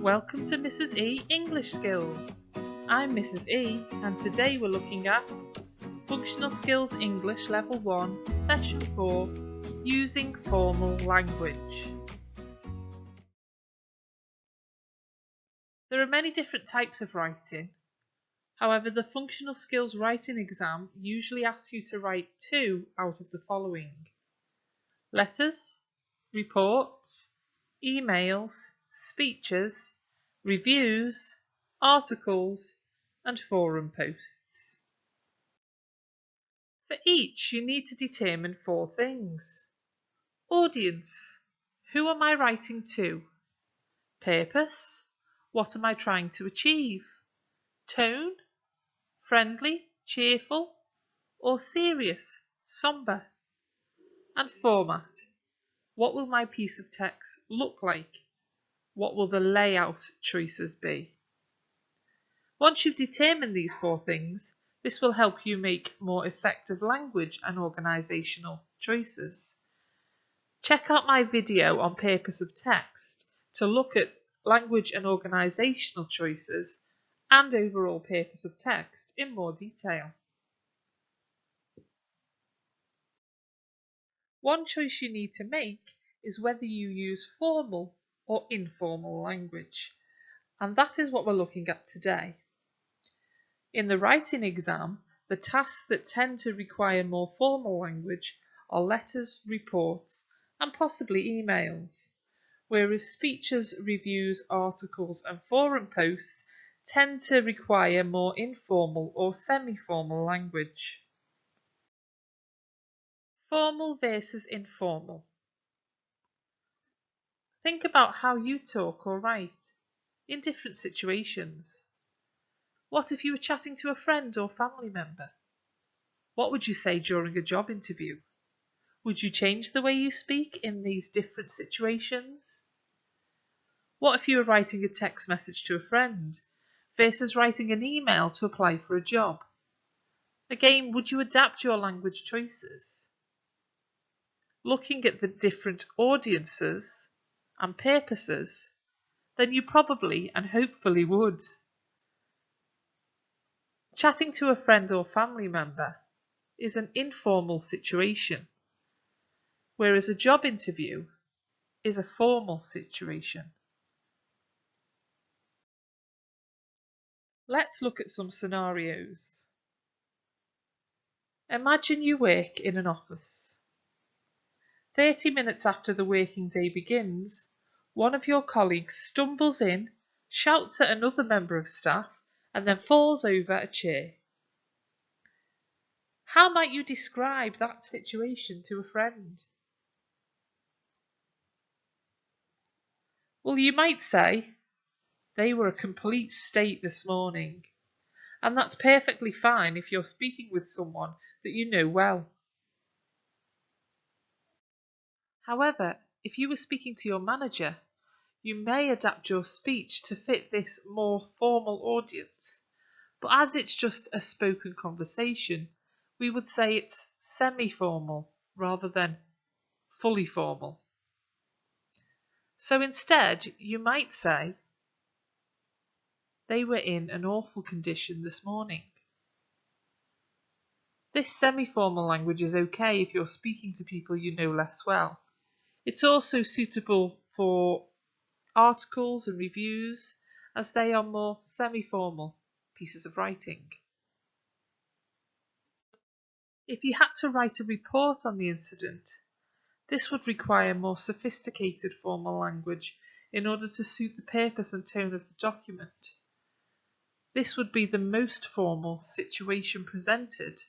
Welcome to Mrs. E English Skills. I'm Mrs. E and today we're looking at Functional Skills English Level 1, Session 4, Using Formal Language. There are many different types of writing. However, the Functional Skills Writing exam usually asks you to write 2 out of the following: letters, reports, emails, speeches, reviews, articles, and forum posts. For each, you need to determine 4 things. Audience: who am I writing to? Purpose: what am I trying to achieve? Tone: friendly, cheerful, or serious, somber? And format: what will my piece of text look like? What will the layout choices be? Once you've determined these 4 things, this will help you make more effective language and organisational choices. Check out my video on purpose of text to look at language and organisational choices and overall purpose of text in more detail. One choice you need to make is whether you use formal or informal language, and that is what we're looking at today. In the writing exam, the tasks that tend to require more formal language are letters, reports, and possibly emails, whereas speeches, reviews, articles, and forum posts tend to require more informal or semi-formal language. Formal versus informal. Think about how you talk or write in different situations. What if you were chatting to a friend or family member? What would you say during a job interview? Would you change the way you speak in these different situations? What if you were writing a text message to a friend versus writing an email to apply for a job? Again, would you adapt your language choices? Looking at the different audiences and purposes, then you probably and hopefully would. Chatting to a friend or family member is an informal situation, whereas a job interview is a formal situation. Let's look at some scenarios. Imagine you work in an office. 30 minutes after the working day begins, one of your colleagues stumbles in, shouts at another member of staff, and then falls over a chair. How might you describe that situation to a friend? Well, you might say, they were a complete state this morning. And that's perfectly fine if you're speaking with someone that you know well. However, if you were speaking to your manager, you may adapt your speech to fit this more formal audience. But as it's just a spoken conversation, we would say it's semi-formal rather than fully formal. So instead, you might say, they were in an awful condition this morning. This semi-formal language is okay if you're speaking to people you know less well. It's also suitable for articles and reviews, as they are more semi-formal pieces of writing. If you had to write a report on the incident, this would require more sophisticated formal language in order to suit the purpose and tone of the document. This would be the most formal situation presented,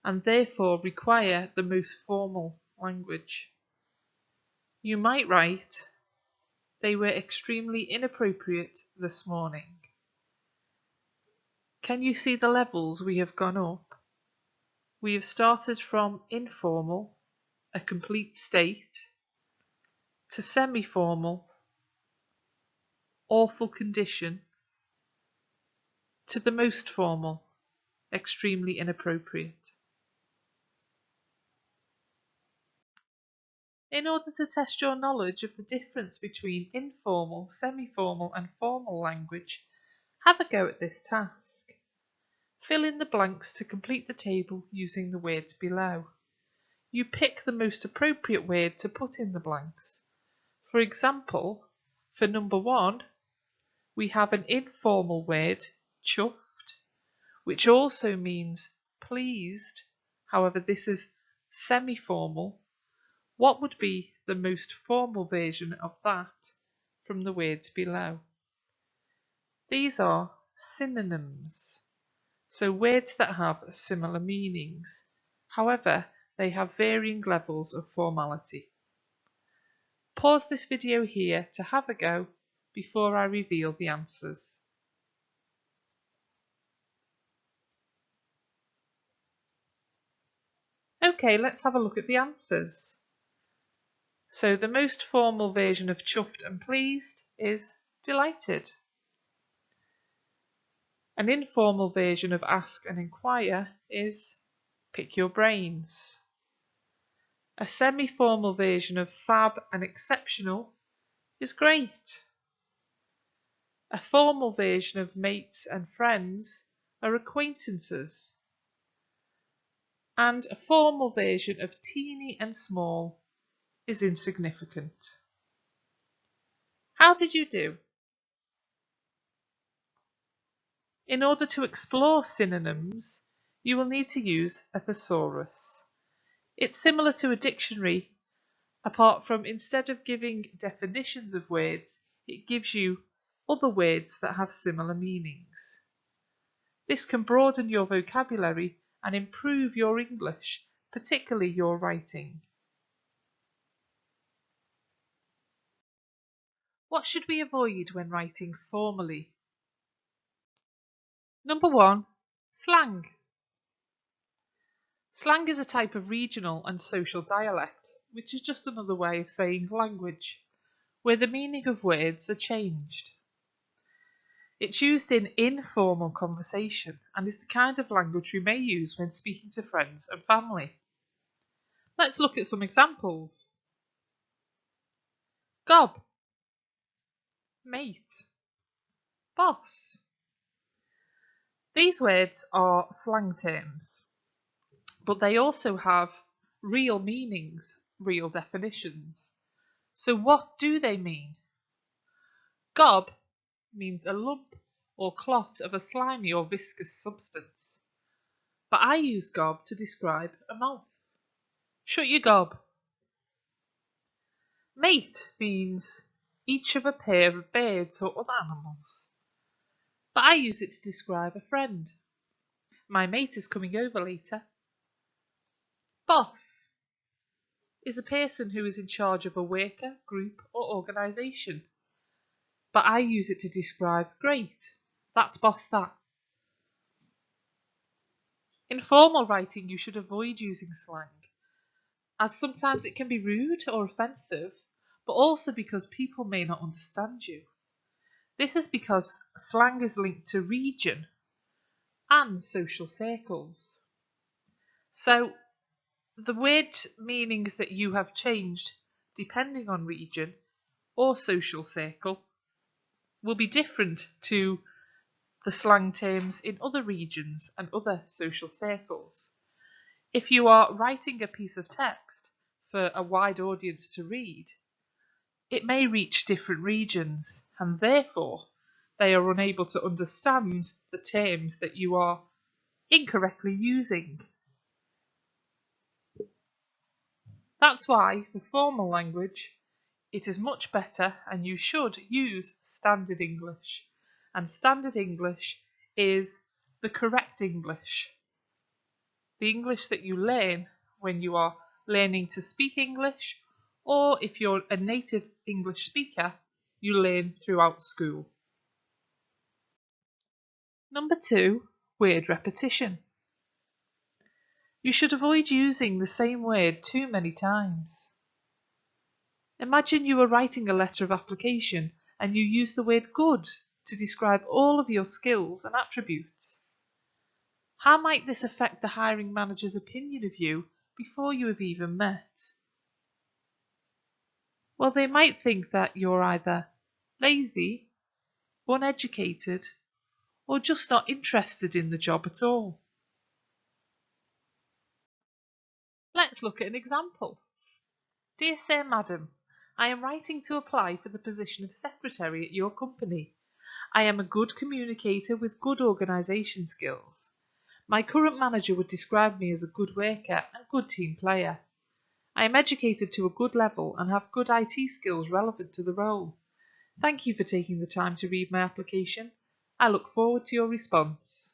and therefore require the most formal language. You might write, they were extremely inappropriate this morning. Can you see the levels we have gone up? We have started from informal, a complete state, to semi-formal, awful condition, to the most formal, extremely inappropriate. In order to test your knowledge of the difference between informal, semi-formal and formal language, have a go at this task. Fill in the blanks to complete the table using the words below. You pick the most appropriate word to put in the blanks. For example, for number 1, we have an informal word, chuffed, which also means pleased. However, this is semi-formal. What would be the most formal version of that from the words below? These are synonyms, so words that have similar meanings. However, they have varying levels of formality. Pause this video here to have a go before I reveal the answers. Okay, let's have a look at the answers. So the most formal version of chuffed and pleased is delighted. An informal version of ask and inquire is pick your brains. A semi-formal version of fab and exceptional is great. A formal version of mates and friends are acquaintances. And a formal version of teeny and small is insignificant. How did you do? In order to explore synonyms, you will need to use a thesaurus. It's similar to a dictionary, apart from instead of giving definitions of words, it gives you other words that have similar meanings. This can broaden your vocabulary and improve your English, particularly your writing. What should we avoid when writing formally? Number 1, slang. Slang is a type of regional and social dialect, which is just another way of saying language, where the meaning of words are changed. It's used in informal conversation and is the kind of language we may use when speaking to friends and family. Let's look at some examples. Gob, mate, boss. These words are slang terms, but they also have real meanings, real definitions. So what do they mean? Gob means a lump or clot of a slimy or viscous substance, but I use gob to describe a mouth. Shut your gob. Mate means each of a pair of birds or other animals, but I use it to describe a friend. My mate is coming over later. Boss is a person who is in charge of a worker, group or organisation, but I use it to describe great. That's boss that. In formal writing, you should avoid using slang, as sometimes it can be rude or offensive, but also because people may not understand you. This is because slang is linked to region and social circles. So the word meanings that you have changed depending on region or social circle will be different to the slang terms in other regions and other social circles. If you are writing a piece of text for a wide audience to read, it may reach different regions and therefore they are unable to understand the terms that you are incorrectly using. That's why for formal language it is much better and you should use standard English. And standard English is the correct English. The English that you learn when you are learning to speak English, or if you're a native English speaker, you learn throughout school. Number 2, word repetition. You should avoid using the same word too many times. Imagine you are writing a letter of application and you use the word good to describe all of your skills and attributes. How might this affect the hiring manager's opinion of you before you have even met? Well, they might think that you're either lazy, uneducated, or just not interested in the job at all. Let's look at an example. Dear Sir, Madam, I am writing to apply for the position of secretary at your company. I am a good communicator with good organisation skills. My current manager would describe me as a good worker and good team player. I am educated to a good level and have good IT skills relevant to the role. Thank you for taking the time to read my application. I look forward to your response.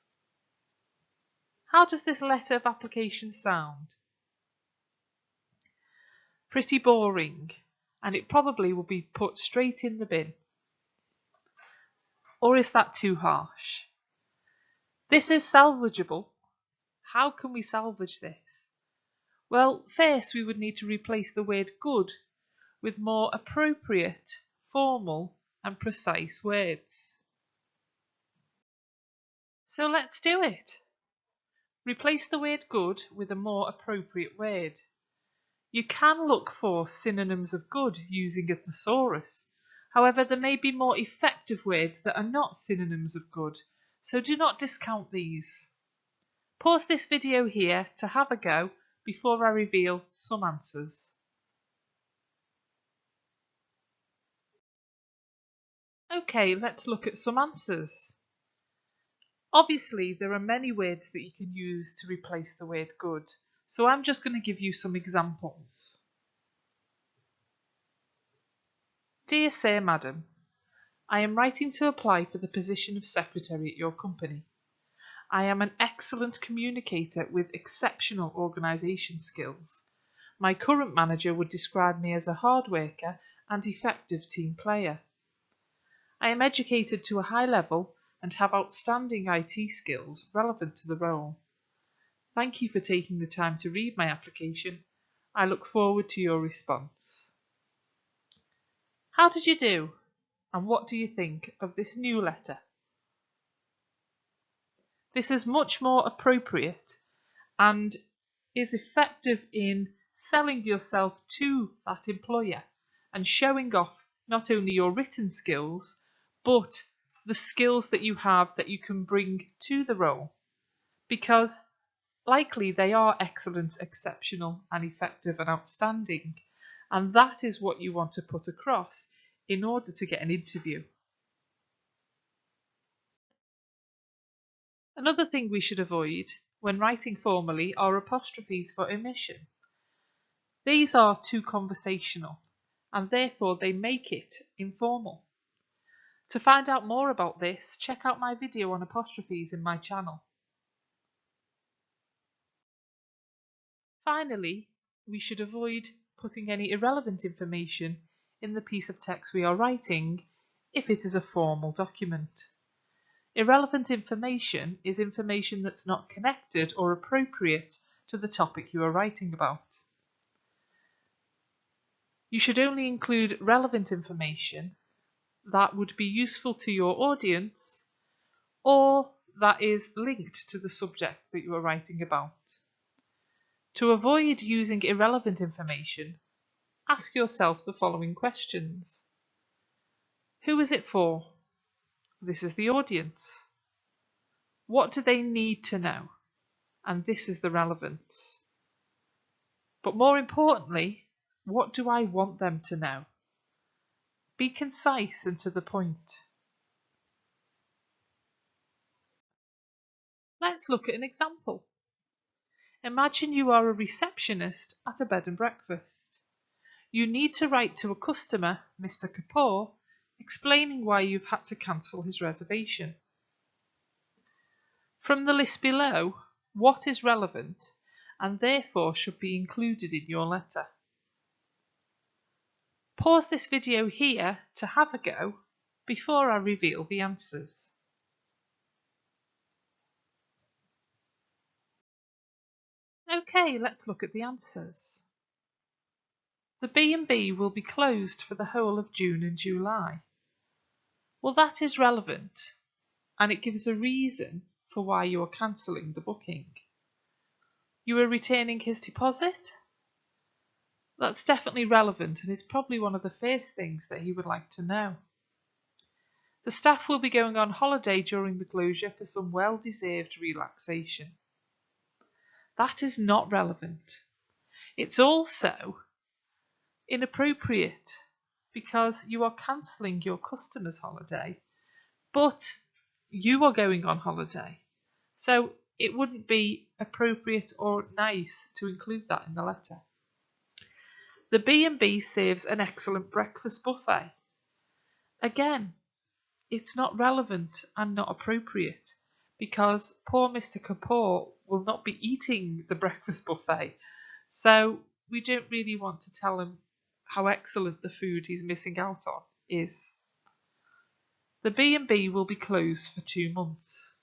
How does this letter of application sound? Pretty boring, and it probably will be put straight in the bin. Or is that too harsh? This is salvageable. How can we salvage this? Well, first we would need to replace the word good with more appropriate, formal and precise words. So let's do it. Replace the word good with a more appropriate word. You can look for synonyms of good using a thesaurus. However, there may be more effective words that are not synonyms of good, so do not discount these. Pause this video here to have a go before I reveal some answers. Okay, let's look at some answers. Obviously, there are many words that you can use to replace the word good, so I'm just going to give you some examples. Dear Sir, Madam, I am writing to apply for the position of secretary at your company. I am an excellent communicator with exceptional organisation skills. My current manager would describe me as a hard worker and effective team player. I am educated to a high level and have outstanding IT skills relevant to the role. Thank you for taking the time to read my application. I look forward to your response. How did you do? And what do you think of this new letter? This is much more appropriate and is effective in selling yourself to that employer and showing off not only your written skills, but the skills that you have that you can bring to the role, because likely they are excellent, exceptional and effective and outstanding, and that is what you want to put across in order to get an interview. Another thing we should avoid when writing formally are apostrophes for omission. These are too conversational, and therefore they make it informal. To find out more about this, check out my video on apostrophes in my channel. Finally, we should avoid putting any irrelevant information in the piece of text we are writing if it is a formal document. Irrelevant information is information that's not connected or appropriate to the topic you are writing about. You should only include relevant information that would be useful to your audience or that is linked to the subject that you are writing about. To avoid using irrelevant information, ask yourself the following questions. Who is it for? This is the audience. What do they need to know? And this is the relevance. But more importantly, what do I want them to know? Be concise and to the point. Let's look at an example. Imagine you are a receptionist at a bed and breakfast. You need to write to a customer, Mr. Kapoor, explaining why you've had to cancel his reservation. From the list below, what is relevant and therefore should be included in your letter? Pause this video here to have a go before I reveal the answers. Okay, let's look at the answers. The B&B will be closed for the whole of June and July. Well, that is relevant, and it gives a reason for why you are cancelling the booking. You are returning his deposit? That's definitely relevant and is probably one of the first things that he would like to know. The staff will be going on holiday during the closure for some well-deserved relaxation. That is not relevant. It's also inappropriate because you are cancelling your customer's holiday, but you are going on holiday. So it wouldn't be appropriate or nice to include that in the letter. The B&B serves an excellent breakfast buffet. Again, it's not relevant and not appropriate because poor Mr. Kapoor will not be eating the breakfast buffet. So we don't really want to tell him how excellent the food he's missing out on is. The B&B will be closed for 2 months.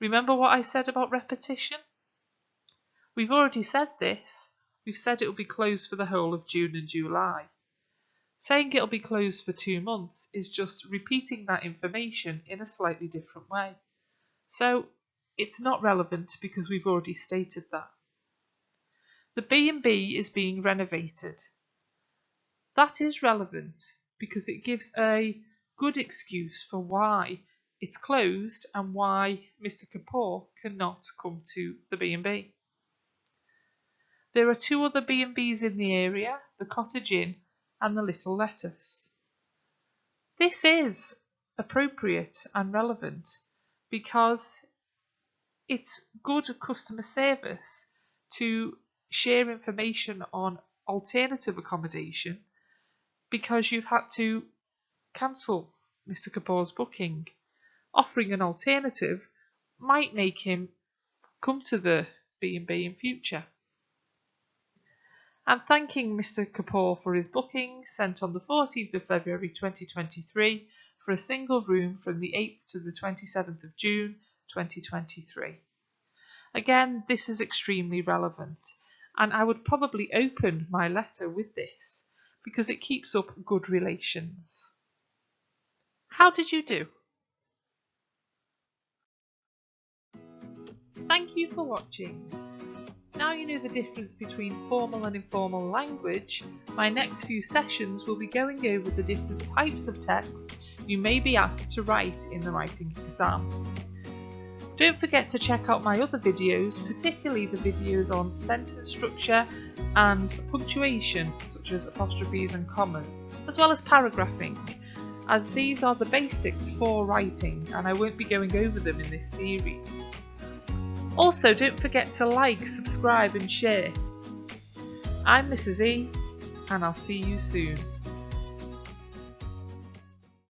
Remember what I said about repetition? We've already said this. We've said it will be closed for the whole of June and July. Saying it'll be closed for 2 months is just repeating that information in a slightly different way. So it's not relevant because we've already stated that. The B&B is being renovated. That is relevant because it gives a good excuse for why it's closed and why Mr. Kapoor cannot come to the B&B. There are 2 other B&Bs in the area, the Cottage Inn and the Little Lettuce. This is appropriate and relevant because it's good customer service to share information on alternative accommodation because you've had to cancel Mr. Kapoor's booking. Offering an alternative might make him come to the B&B in future. And thanking Mr. Kapoor for his booking sent on the 14th of February 2023 for a single room from the 8th to the 27th of June 2023. Again, this is extremely relevant, and I would probably open my letter with this because it keeps up good relations. How did you do? Thank you for watching. Now you know the difference between formal and informal language, my next few sessions will be going over the different types of text you may be asked to write in the writing exam. Don't forget to check out my other videos, particularly the videos on sentence structure and punctuation, such as apostrophes and commas, as well as paragraphing, as these are the basics for writing and I won't be going over them in this series. Also, don't forget to like, subscribe and share. I'm Mrs. E, and I'll see you soon.